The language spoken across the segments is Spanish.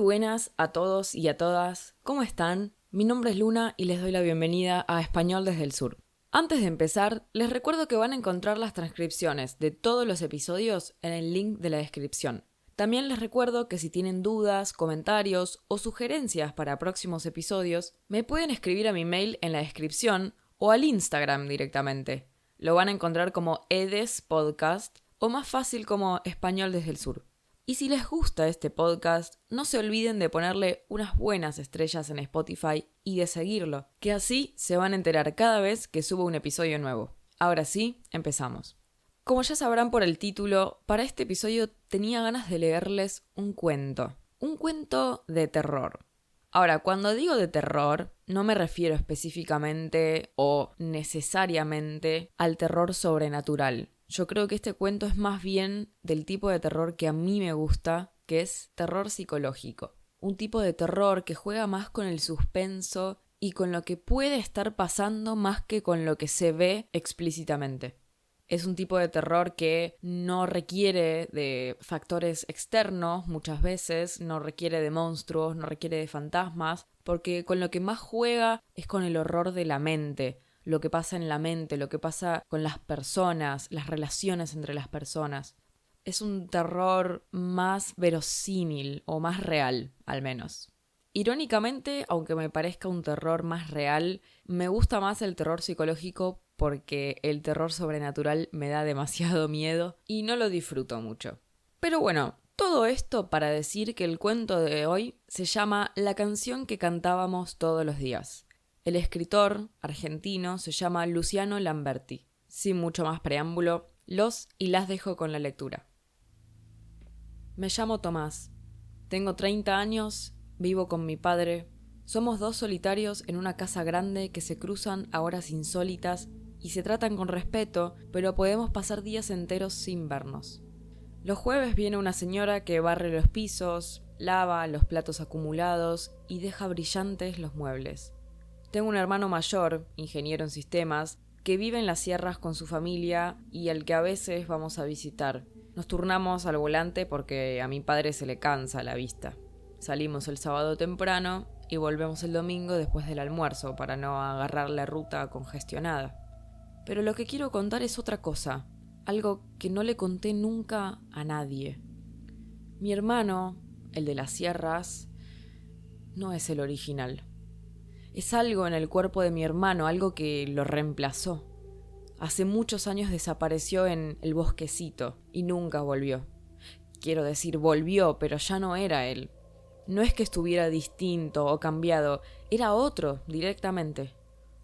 buenas a todos y a todas, ¿cómo están? Mi nombre es Luna y les doy la bienvenida a Español desde el Sur. Antes de empezar, les recuerdo que van a encontrar las transcripciones de todos los episodios en el link de la descripción. También les recuerdo que si tienen dudas, comentarios o sugerencias para próximos episodios, me pueden escribir a mi mail en la descripción o al Instagram directamente. Lo van a encontrar como edespodcast o más fácil como Español desde el Sur. Y si les gusta este podcast, no se olviden de ponerle unas buenas estrellas en Spotify y de seguirlo, que así se van a enterar cada vez que subo un episodio nuevo. Ahora sí, empezamos. Como ya sabrán por el título, para este episodio tenía ganas de leerles un cuento de terror. Ahora, cuando digo de terror, no me refiero específicamente o necesariamente al terror sobrenatural. Yo creo que este cuento es más bien del tipo de terror que a mí me gusta, que es terror psicológico. Un tipo de terror que juega más con el suspenso y con lo que puede estar pasando más que con lo que se ve explícitamente. Es un tipo de terror que no requiere de factores externos muchas veces, no requiere de monstruos, no requiere de fantasmas, porque con lo que más juega es con el horror de la mente, lo que pasa en la mente, lo que pasa con las personas, las relaciones entre las personas. Es un terror más verosímil o más real, al menos. Irónicamente, aunque me parezca un terror más real, me gusta más el terror psicológico porque el terror sobrenatural me da demasiado miedo y no lo disfruto mucho. Pero bueno, todo esto para decir que el cuento de hoy se llama La canción que cantábamos todos los días. El escritor argentino se llama Luciano Lamberti. Sin mucho más preámbulo, los y las dejo con la lectura. Me llamo Tomás. Tengo 30 años, vivo con mi padre. Somos dos solitarios en una casa grande que se cruzan a horas insólitas y se tratan con respeto, pero podemos pasar días enteros sin vernos. Los jueves viene una señora que barre los pisos, lava los platos acumulados y deja brillantes los muebles. Tengo un hermano mayor, ingeniero en sistemas, que vive en las sierras con su familia y al que a veces vamos a visitar. Nos turnamos al volante porque a mi padre se le cansa la vista. Salimos el sábado temprano y volvemos el domingo después del almuerzo para no agarrar la ruta congestionada. Pero lo que quiero contar es otra cosa, algo que no le conté nunca a nadie. Mi hermano, el de las sierras, no es el original. Es algo en el cuerpo de mi hermano, algo que lo reemplazó. Hace muchos años desapareció en el bosquecito y nunca volvió. Quiero decir, volvió, pero ya no era él. No es que estuviera distinto o cambiado, era otro directamente.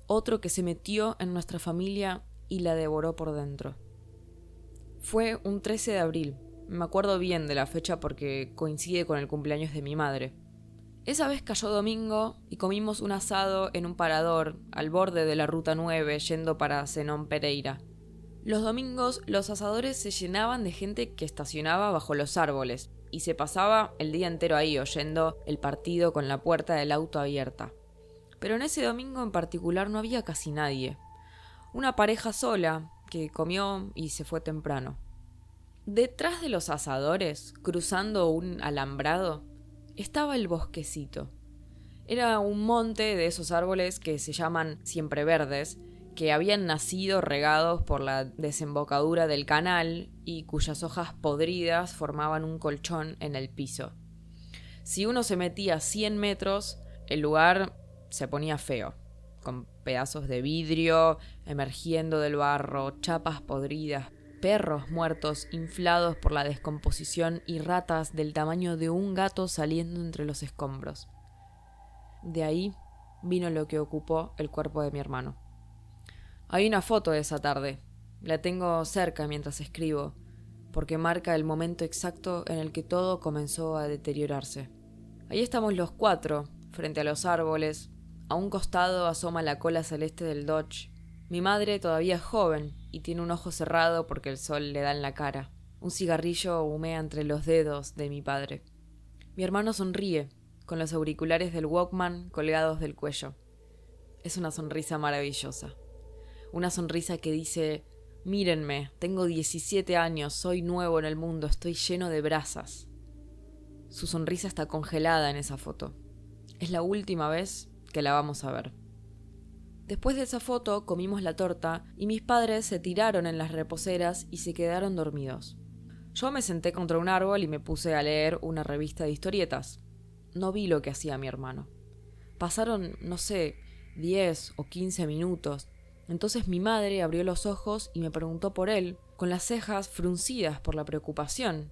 Otro que se metió en nuestra familia y la devoró por dentro. Fue un 13 de abril. Me acuerdo bien de la fecha porque coincide con el cumpleaños de mi madre. Esa vez cayó domingo y comimos un asado en un parador al borde de la Ruta 9 yendo para Zenón Pereira. Los domingos los asadores se llenaban de gente que estacionaba bajo los árboles y se pasaba el día entero ahí oyendo el partido con la puerta del auto abierta. Pero en ese domingo en particular no había casi nadie. Una pareja sola que comió y se fue temprano. Detrás de los asadores, cruzando un alambrado, estaba el bosquecito. Era un monte de esos árboles que se llaman siempreverdes, que habían nacido regados por la desembocadura del canal y cuyas hojas podridas formaban un colchón en el piso. Si uno se metía 100 metros, el lugar se ponía feo, con pedazos de vidrio emergiendo del barro, chapas podridas, perros muertos inflados por la descomposición y ratas del tamaño de un gato saliendo entre los escombros. De ahí vino lo que ocupó el cuerpo de mi hermano. Hay una foto de esa tarde. La tengo cerca mientras escribo, porque marca el momento exacto en el que todo comenzó a deteriorarse. Ahí estamos los cuatro, frente a los árboles. A un costado asoma la cola celeste del Dodge. Mi madre todavía es joven y tiene un ojo cerrado porque el sol le da en la cara. Un cigarrillo humea entre los dedos de mi padre. Mi hermano sonríe, con los auriculares del Walkman colgados del cuello. Es una sonrisa maravillosa. Una sonrisa que dice: mírenme, tengo 17 años, soy nuevo en el mundo, estoy lleno de brasas. Su sonrisa está congelada en esa foto. Es la última vez que la vamos a ver. Después de esa foto comimos la torta y mis padres se tiraron en las reposeras y se quedaron dormidos. Yo me senté contra un árbol y me puse a leer una revista de historietas. No vi lo que hacía mi hermano. Pasaron, 10 o 15 minutos. Entonces mi madre abrió los ojos y me preguntó por él, con las cejas fruncidas por la preocupación.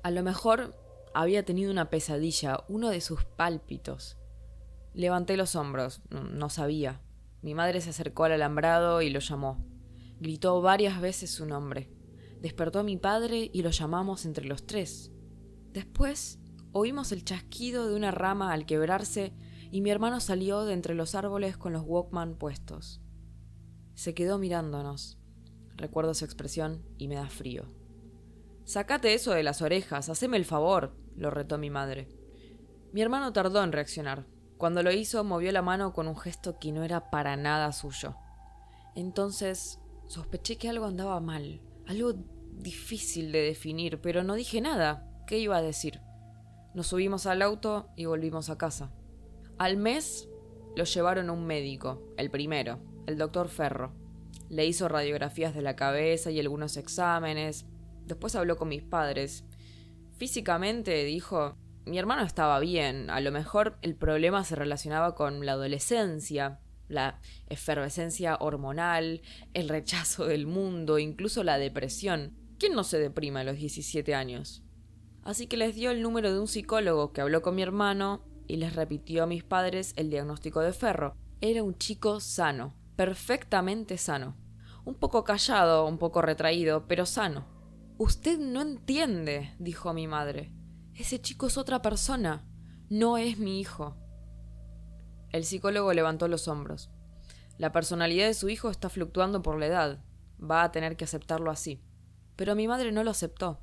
A lo mejor había tenido una pesadilla, uno de sus pálpitos. Levanté los hombros, no sabía. Mi madre se acercó al alambrado y lo llamó. Gritó varias veces su nombre. Despertó a mi padre y lo llamamos entre los tres. Después oímos el chasquido de una rama al quebrarse y mi hermano salió de entre los árboles con los Walkman puestos. Se quedó mirándonos. Recuerdo su expresión y me da frío. «Sácate eso de las orejas, haceme el favor», lo retó mi madre. Mi hermano tardó en reaccionar. Cuando lo hizo, movió la mano con un gesto que no era para nada suyo. Entonces sospeché que algo andaba mal, algo difícil de definir, pero no dije nada. ¿Qué iba a decir? Nos subimos al auto y volvimos a casa. Al mes lo llevaron a un médico, el primero, el doctor Ferro. Le hizo radiografías de la cabeza y algunos exámenes. Después habló con mis padres. Físicamente, dijo, mi hermano estaba bien. A lo mejor el problema se relacionaba con la adolescencia, la efervescencia hormonal, el rechazo del mundo, incluso la depresión. ¿Quién no se deprime a los 17 años? Así que les dio el número de un psicólogo que habló con mi hermano y les repitió a mis padres el diagnóstico de Ferro. Era un chico sano, perfectamente sano. Un poco callado, un poco retraído, pero sano. «Usted no entiende», dijo mi madre. «Ese chico es otra persona. No es mi hijo». El psicólogo levantó los hombros. «La personalidad de su hijo está fluctuando por la edad. Va a tener que aceptarlo así». Pero mi madre no lo aceptó.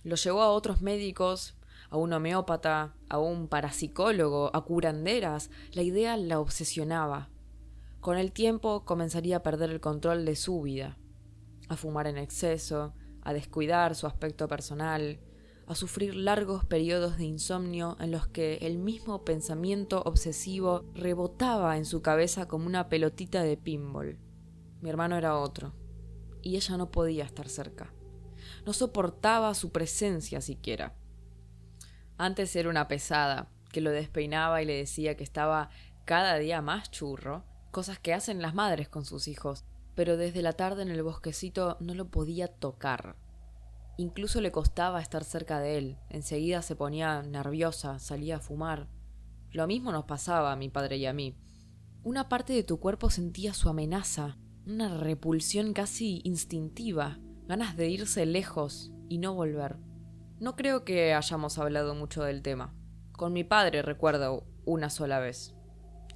Lo llevó a otros médicos, a un homeópata, a un parapsicólogo, a curanderas. La idea la obsesionaba. Con el tiempo comenzaría a perder el control de su vida, a fumar en exceso, a descuidar su aspecto personal, a sufrir largos periodos de insomnio en los que el mismo pensamiento obsesivo rebotaba en su cabeza como una pelotita de pinball. Mi hermano era otro, y ella no podía estar cerca. No soportaba su presencia siquiera. Antes era una pesada, que lo despeinaba y le decía que estaba cada día más churro, cosas que hacen las madres con sus hijos, pero desde la tarde en el bosquecito no lo podía tocar. Incluso le costaba estar cerca de él, enseguida se ponía nerviosa, salía a fumar. Lo mismo nos pasaba a mi padre y a mí. Una parte de tu cuerpo sentía su amenaza, una repulsión casi instintiva, ganas de irse lejos y no volver. No creo que hayamos hablado mucho del tema. Con mi padre recuerdo una sola vez.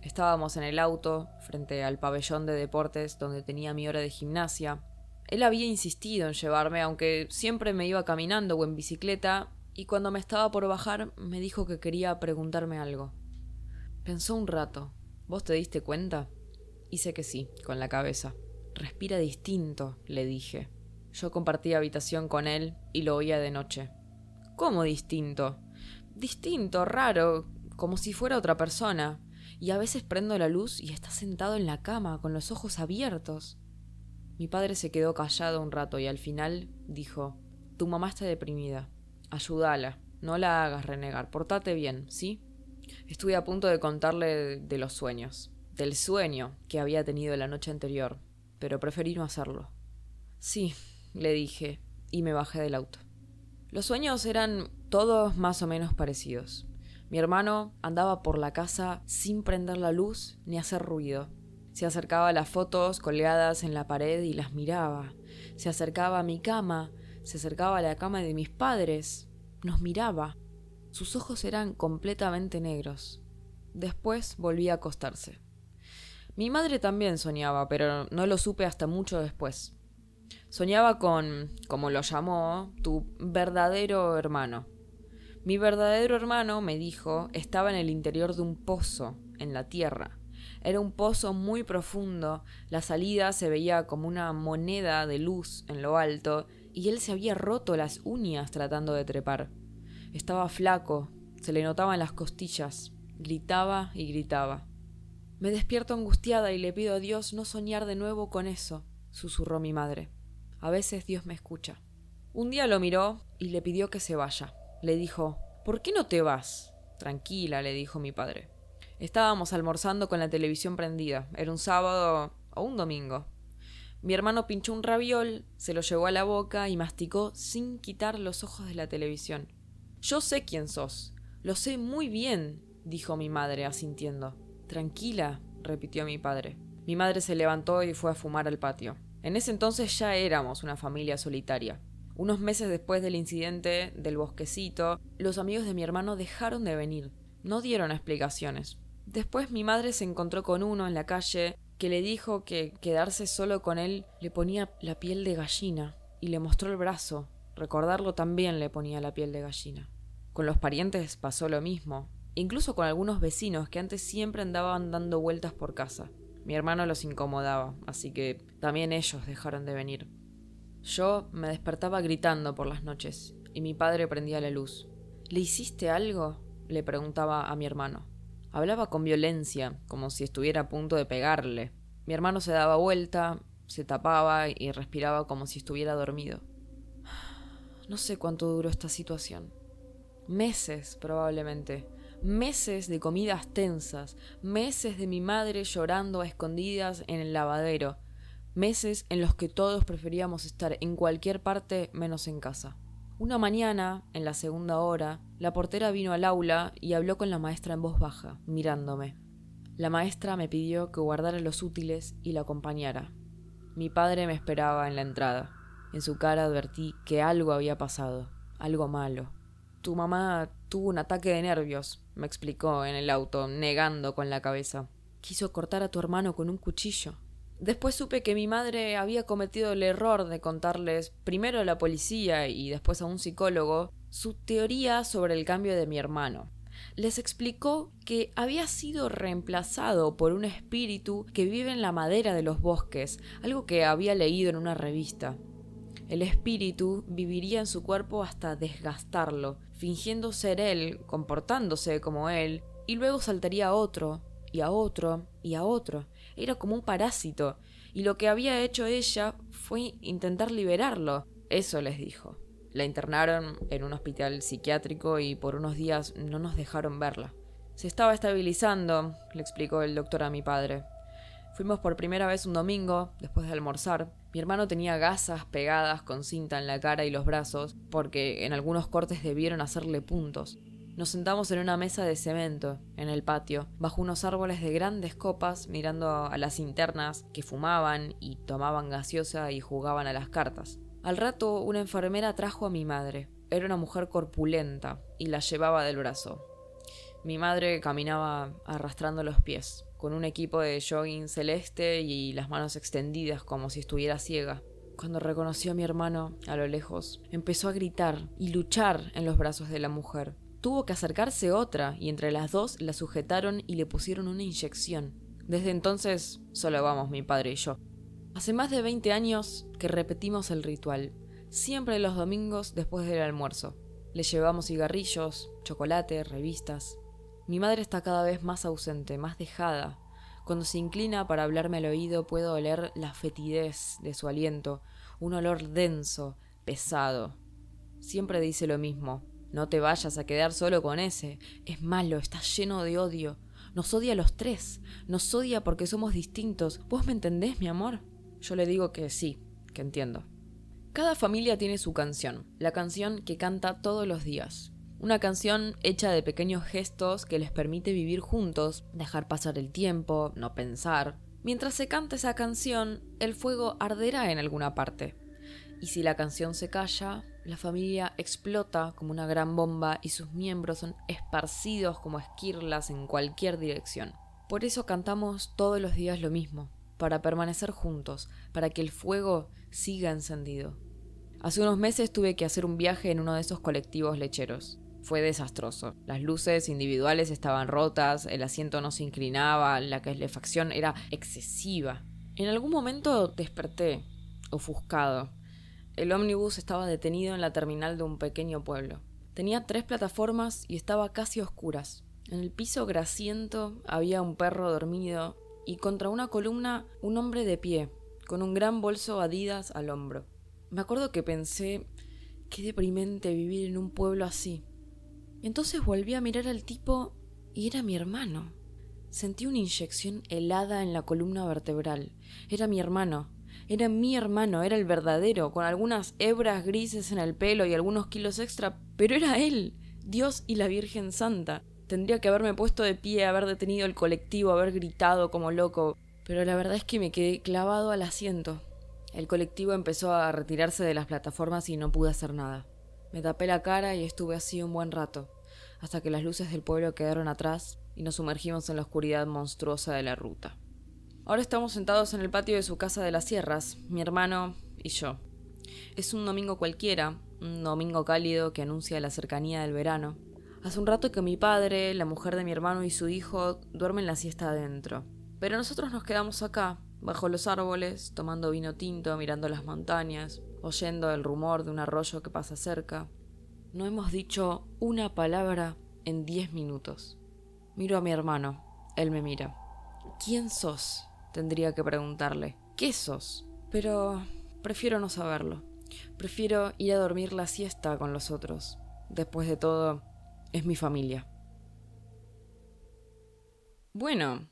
Estábamos en el auto, frente al pabellón de deportes donde tenía mi hora de gimnasia. Él había insistido en llevarme, aunque siempre me iba caminando o en bicicleta, y cuando me estaba por bajar me dijo que quería preguntarme algo. Pensó un rato. ¿Vos te diste cuenta? Hice que sí, con la cabeza. Respira distinto, le dije. Yo compartía habitación con él y lo oía de noche. ¿Cómo distinto? Distinto, raro, como si fuera otra persona. Y a veces prendo la luz y está sentado en la cama, con los ojos abiertos. Mi padre se quedó callado un rato y al final dijo: «Tu mamá está deprimida. Ayúdala, no la hagas renegar, portate bien, ¿sí?» Estuve a punto de contarle de los sueños, del sueño que había tenido la noche anterior, pero preferí no hacerlo. «Sí», le dije, y me bajé del auto. Los sueños eran todos más o menos parecidos. Mi hermano andaba por la casa sin prender la luz ni hacer ruido. Se acercaba a las fotos colgadas en la pared y las miraba. Se acercaba a mi cama, se acercaba a la cama de mis padres. Nos miraba. Sus ojos eran completamente negros. Después volvía a acostarse. Mi madre también soñaba, pero no lo supe hasta mucho después. Soñaba con, como lo llamó, tu verdadero hermano. Mi verdadero hermano, me dijo, estaba en el interior de un pozo, en la tierra. Era un pozo muy profundo, la salida se veía como una moneda de luz en lo alto, y él se había roto las uñas tratando de trepar. Estaba flaco, se le notaban las costillas, gritaba y gritaba. Me despierto angustiada y le pido a Dios no soñar de nuevo con eso, susurró mi madre. A veces Dios me escucha. Un día lo miró y le pidió que se vaya. Le dijo, ¿por qué no te vas? Tranquila, le dijo mi padre. Estábamos almorzando con la televisión prendida. Era un sábado o un domingo. Mi hermano pinchó un raviol, se lo llevó a la boca y masticó sin quitar los ojos de la televisión. Yo sé quién sos. Lo sé muy bien, dijo mi madre asintiendo. Tranquila, repitió mi padre. Mi madre se levantó y fue a fumar al patio. En ese entonces ya éramos una familia solitaria. Unos meses después del incidente del bosquecito, los amigos de mi hermano dejaron de venir. No dieron explicaciones. Después mi madre se encontró con uno en la calle que le dijo que quedarse solo con él le ponía la piel de gallina y le mostró el brazo. Recordarlo también le ponía la piel de gallina. Con los parientes pasó lo mismo, incluso con algunos vecinos que antes siempre andaban dando vueltas por casa. Mi hermano los incomodaba, así que también ellos dejaron de venir. Yo me despertaba gritando por las noches y mi padre prendía la luz. ¿Le hiciste algo?, le preguntaba a mi hermano. Hablaba con violencia, como si estuviera a punto de pegarle. Mi hermano se daba vuelta, se tapaba y respiraba como si estuviera dormido. No sé cuánto duró esta situación. Meses, probablemente. Meses de comidas tensas. Meses de mi madre llorando a escondidas en el lavadero. Meses en los que todos preferíamos estar en cualquier parte menos en casa. Una mañana, en la segunda hora, la portera vino al aula y habló con la maestra en voz baja, mirándome. La maestra me pidió que guardara los útiles y la acompañara. Mi padre me esperaba en la entrada. En su cara advertí que algo había pasado, algo malo. Tu mamá tuvo un ataque de nervios, me explicó en el auto, negando con la cabeza. Quiso cortar a tu hermano con un cuchillo. Después supe que mi madre había cometido el error de contarles primero a la policía y después a un psicólogo su teoría sobre el cambio de mi hermano. Les explicó que había sido reemplazado por un espíritu que vive en la madera de los bosques, algo que había leído en una revista. El espíritu viviría en su cuerpo hasta desgastarlo, fingiendo ser él, comportándose como él, y luego saltaría a otro, y a otro, y a otro. Era como un parásito, y lo que había hecho ella fue intentar liberarlo. Eso les dijo. La internaron en un hospital psiquiátrico y por unos días no nos dejaron verla. Se estaba estabilizando, le explicó el doctor a mi padre. Fuimos por primera vez un domingo, después de almorzar. Mi hermano tenía gasas pegadas con cinta en la cara y los brazos, porque en algunos cortes debieron hacerle puntos. Nos sentamos en una mesa de cemento, en el patio, bajo unos árboles de grandes copas, mirando a las internas que fumaban y tomaban gaseosa y jugaban a las cartas. Al rato, una enfermera trajo a mi madre. Era una mujer corpulenta y la llevaba del brazo. Mi madre caminaba arrastrando los pies, con un equipo de jogging celeste y las manos extendidas como si estuviera ciega. Cuando reconoció a mi hermano, a lo lejos, empezó a gritar y luchar en los brazos de la mujer. Tuvo que acercarse otra, y entre las dos la sujetaron y le pusieron una inyección. Desde entonces, solo vamos mi padre y yo. Hace más de 20 años que repetimos el ritual, siempre los domingos después del almuerzo. Le llevamos cigarrillos, chocolate, revistas. Mi madre está cada vez más ausente, más dejada. Cuando se inclina para hablarme al oído puedo oler la fetidez de su aliento, un olor denso, pesado. Siempre dice lo mismo: no te vayas a quedar solo con ese, es malo, está lleno de odio. Nos odia a los tres, nos odia porque somos distintos. ¿Vos me entendés, mi amor? Yo le digo que sí, que entiendo. Cada familia tiene su canción, la canción que canta todos los días. Una canción hecha de pequeños gestos que les permite vivir juntos, dejar pasar el tiempo, no pensar. Mientras se canta esa canción, el fuego arderá en alguna parte. Y si la canción se calla, la familia explota como una gran bomba y sus miembros son esparcidos como esquirlas en cualquier dirección. Por eso cantamos todos los días lo mismo, para permanecer juntos, para que el fuego siga encendido. Hace unos meses tuve que hacer un viaje en uno de esos colectivos lecheros. Fue desastroso. Las luces individuales estaban rotas, el asiento no se inclinaba, la calefacción era excesiva. En algún momento desperté, ofuscado. El ómnibus estaba detenido en la terminal de un pequeño pueblo. Tenía 3 plataformas y estaba casi a oscuras. En el piso grasiento había un perro dormido y contra una columna un hombre de pie, con un gran bolso Adidas al hombro. Me acuerdo que pensé, qué deprimente vivir en un pueblo así. Entonces volví a mirar al tipo y era mi hermano. Sentí una inyección helada en la columna vertebral. Era mi hermano, era el verdadero, con algunas hebras grises en el pelo y algunos kilos extra, pero era él, Dios y la Virgen Santa. Tendría que haberme puesto de pie, haber detenido el colectivo, haber gritado como loco, pero la verdad es que me quedé clavado al asiento. El colectivo empezó a retirarse de las plataformas y no pude hacer nada. Me tapé la cara y estuve así un buen rato, hasta que las luces del pueblo quedaron atrás y nos sumergimos en la oscuridad monstruosa de la ruta. Ahora estamos sentados en el patio de su casa de las sierras, mi hermano y yo. Es un domingo cualquiera, un domingo cálido que anuncia la cercanía del verano. Hace un rato que mi padre, la mujer de mi hermano y su hijo duermen la siesta adentro. Pero nosotros nos quedamos acá, bajo los árboles, tomando vino tinto, mirando las montañas, oyendo el rumor de un arroyo que pasa cerca. No hemos dicho una palabra en 10 minutos. Miro a mi hermano. Él me mira. ¿Quién sos?, tendría que preguntarle. ¿Qué sos? Pero prefiero no saberlo. Prefiero ir a dormir la siesta con los otros. Después de todo, es mi familia. Bueno,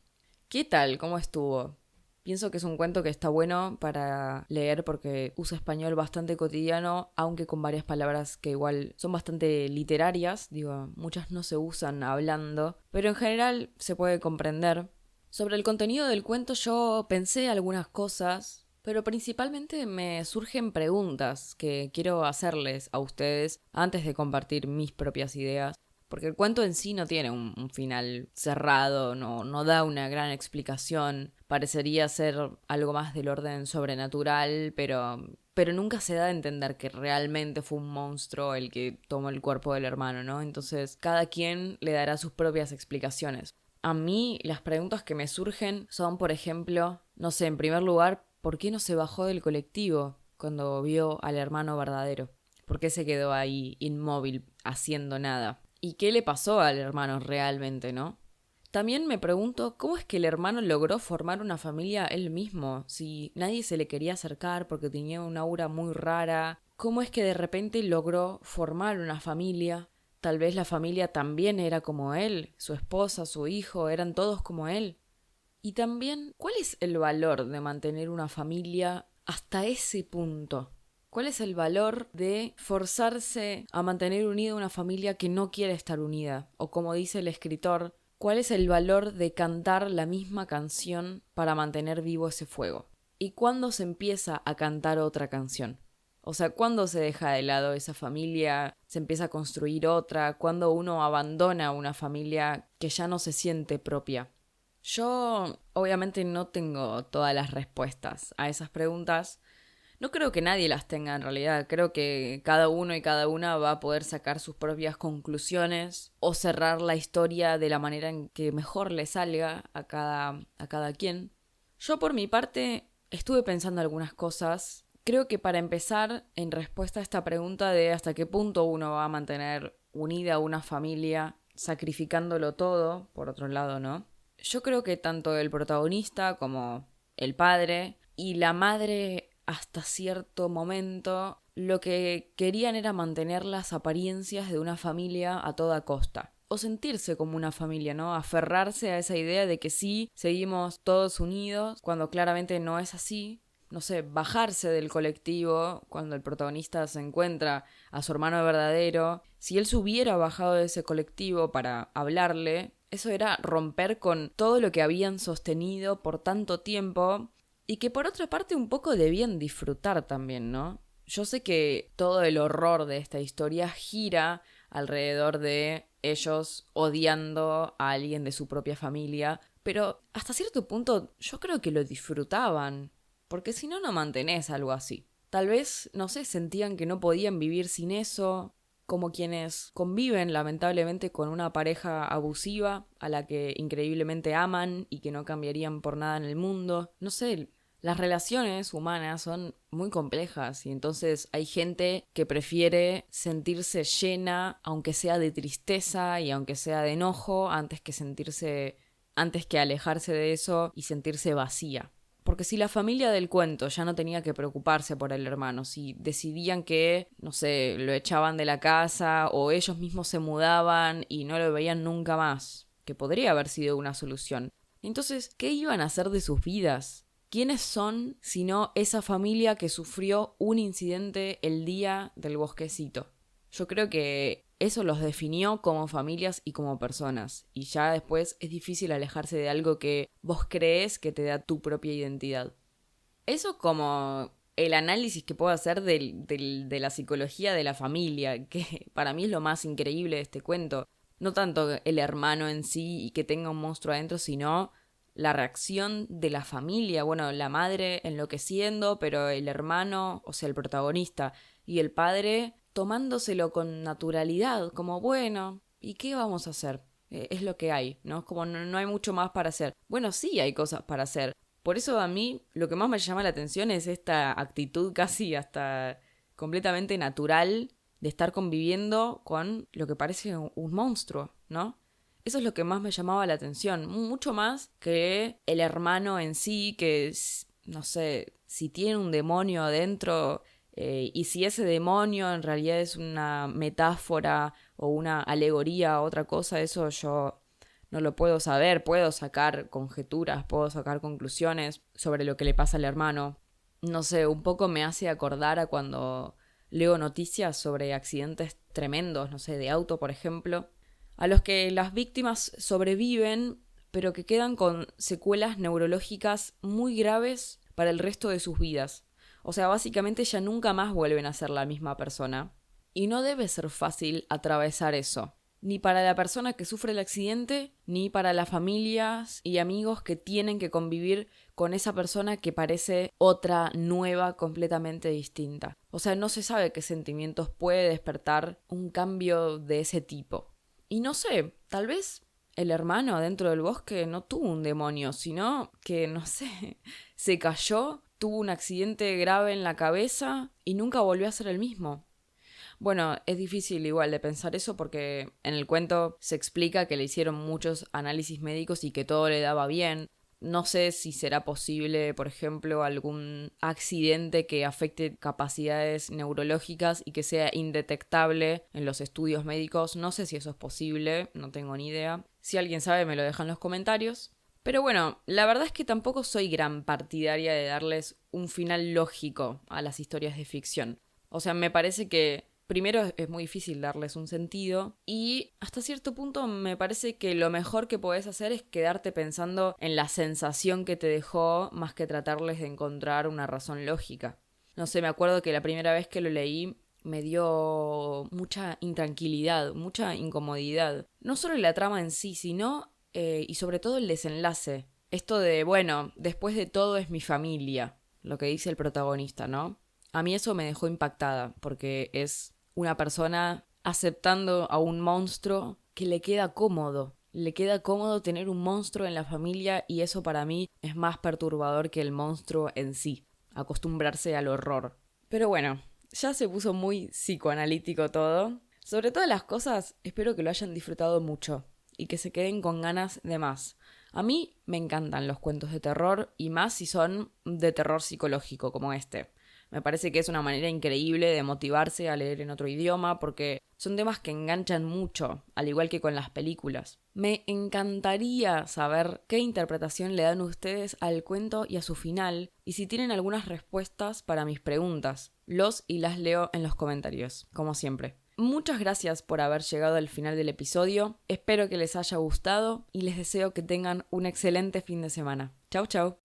¿qué tal? ¿Cómo estuvo? Pienso que es un cuento que está bueno para leer porque usa español bastante cotidiano, aunque con varias palabras que igual son bastante literarias, digo, muchas no se usan hablando, pero en general se puede comprender. Sobre el contenido del cuento yo pensé algunas cosas, pero principalmente me surgen preguntas que quiero hacerles a ustedes antes de compartir mis propias ideas. Porque el cuento en sí no tiene un final cerrado, no da una gran explicación. Parecería ser algo más del orden sobrenatural, pero nunca se da a entender que realmente fue un monstruo el que tomó el cuerpo del hermano, ¿no? Entonces cada quien le dará sus propias explicaciones. A mí las preguntas que me surgen son, por ejemplo, no sé, en primer lugar, ¿por qué no se bajó del colectivo cuando vio al hermano verdadero? ¿Por qué se quedó ahí inmóvil, haciendo nada? ¿Y qué le pasó al hermano realmente, no? También me pregunto cómo es que el hermano logró formar una familia él mismo, si nadie se le quería acercar porque tenía una aura muy rara. ¿Cómo es que de repente logró formar una familia? Tal vez la familia también era como él, su esposa, su hijo, eran todos como él. Y también, ¿cuál es el valor de mantener una familia hasta ese punto? ¿Cuál es el valor de forzarse a mantener unida una familia que no quiere estar unida? O como dice el escritor, ¿cuál es el valor de cantar la misma canción para mantener vivo ese fuego? ¿Y cuándo se empieza a cantar otra canción? O sea, ¿cuándo se deja de lado esa familia? ¿Se empieza a construir otra? ¿Cuándo uno abandona una familia que ya no se siente propia? Yo obviamente no tengo todas las respuestas a esas preguntas. No creo que nadie las tenga en realidad. Creo que cada uno y cada una va a poder sacar sus propias conclusiones o cerrar la historia de la manera en que mejor le salga a cada quien. Yo por mi parte estuve pensando algunas cosas. Creo que para empezar, en respuesta a esta pregunta de hasta qué punto uno va a mantener unida una familia sacrificándolo todo, por otro lado, ¿no? Yo creo que tanto el protagonista como el padre y la madre hasta cierto momento lo que querían era mantener las apariencias de una familia a toda costa. O sentirse como una familia, ¿no? Aferrarse a esa idea de que sí, seguimos todos unidos, cuando claramente no es así. No sé, bajarse del colectivo cuando el protagonista se encuentra a su hermano verdadero. Si él se hubiera bajado de ese colectivo para hablarle, eso era romper con todo lo que habían sostenido por tanto tiempo y que por otra parte un poco debían disfrutar también, ¿no? Yo sé que todo el horror de esta historia gira alrededor de ellos odiando a alguien de su propia familia, pero hasta cierto punto yo creo que lo disfrutaban, porque si no, no mantenés algo así. Tal vez, no sé, sentían que no podían vivir sin eso, como quienes conviven lamentablemente con una pareja abusiva a la que increíblemente aman y que no cambiarían por nada en el mundo. No sé, Las relaciones humanas son muy complejas y entonces hay gente que prefiere sentirse llena, aunque sea de tristeza y aunque sea de enojo, antes que alejarse de eso y sentirse vacía. Porque si la familia del cuento ya no tenía que preocuparse por el hermano, si decidían que, no sé, lo echaban de la casa o ellos mismos se mudaban y no lo veían nunca más, que podría haber sido una solución. Entonces, ¿qué iban a hacer de sus vidas? ¿Quiénes son sino esa familia que sufrió un incidente el día del bosquecito? Yo creo que eso los definió como familias y como personas. Y ya después es difícil alejarse de algo que vos crees que te da tu propia identidad. Eso como el análisis que puedo hacer de la psicología de la familia, que para mí es lo más increíble de este cuento. No tanto el hermano en sí y que tenga un monstruo adentro, sino la reacción de la familia. Bueno, la madre enloqueciendo, pero el hermano, o sea, el protagonista, y el padre tomándoselo con naturalidad, como bueno, ¿y qué vamos a hacer? Es lo que hay, ¿no? Como no hay mucho más para hacer. Bueno, sí hay cosas para hacer. Por eso a mí lo que más me llama la atención es esta actitud casi hasta completamente natural de estar conviviendo con lo que parece un monstruo, ¿no? Eso es lo que más me llamaba la atención, mucho más que el hermano en sí, que no sé, si tiene un demonio adentro y si ese demonio en realidad es una metáfora o una alegoría a otra cosa, eso yo no lo puedo saber, puedo sacar conjeturas, puedo sacar conclusiones sobre lo que le pasa al hermano. No sé, un poco me hace acordar a cuando leo noticias sobre accidentes tremendos, no sé, de auto, por ejemplo, a los que las víctimas sobreviven, pero que quedan con secuelas neurológicas muy graves para el resto de sus vidas. O sea, básicamente ya nunca más vuelven a ser la misma persona. Y no debe ser fácil atravesar eso, ni para la persona que sufre el accidente, ni para las familias y amigos que tienen que convivir con esa persona que parece otra, nueva, completamente distinta. O sea, no se sabe qué sentimientos puede despertar un cambio de ese tipo. Y no sé, tal vez el hermano adentro del bosque no tuvo un demonio, sino que, no sé, se cayó, tuvo un accidente grave en la cabeza y nunca volvió a ser el mismo. Bueno, es difícil igual de pensar eso porque en el cuento se explica que le hicieron muchos análisis médicos y que todo le daba bien. No sé si será posible, por ejemplo, algún accidente que afecte capacidades neurológicas y que sea indetectable en los estudios médicos. No sé si eso es posible, no tengo ni idea. Si alguien sabe, me lo deja en los comentarios. Pero bueno, la verdad es que tampoco soy gran partidaria de darles un final lógico a las historias de ficción. O sea, me parece que primero es muy difícil darles un sentido y hasta cierto punto me parece que lo mejor que podés hacer es quedarte pensando en la sensación que te dejó más que tratarles de encontrar una razón lógica. No sé, me acuerdo que la primera vez que lo leí me dio mucha intranquilidad, mucha incomodidad. No solo la trama en sí, sino y sobre todo el desenlace. Esto de, bueno, después de todo es mi familia, lo que dice el protagonista, ¿no? A mí eso me dejó impactada porque es una persona aceptando a un monstruo que le queda cómodo. Le queda cómodo tener un monstruo en la familia y eso para mí es más perturbador que el monstruo en sí, acostumbrarse al horror. Pero bueno, ya se puso muy psicoanalítico todo. Sobre todas las cosas, espero que lo hayan disfrutado mucho y que se queden con ganas de más. A mí me encantan los cuentos de terror y más si son de terror psicológico como este. Me parece que es una manera increíble de motivarse a leer en otro idioma porque son temas que enganchan mucho, al igual que con las películas. Me encantaría saber qué interpretación le dan ustedes al cuento y a su final y si tienen algunas respuestas para mis preguntas. Los y las leo en los comentarios, como siempre. Muchas gracias por haber llegado al final del episodio. Espero que les haya gustado y les deseo que tengan un excelente fin de semana. Chau, chau.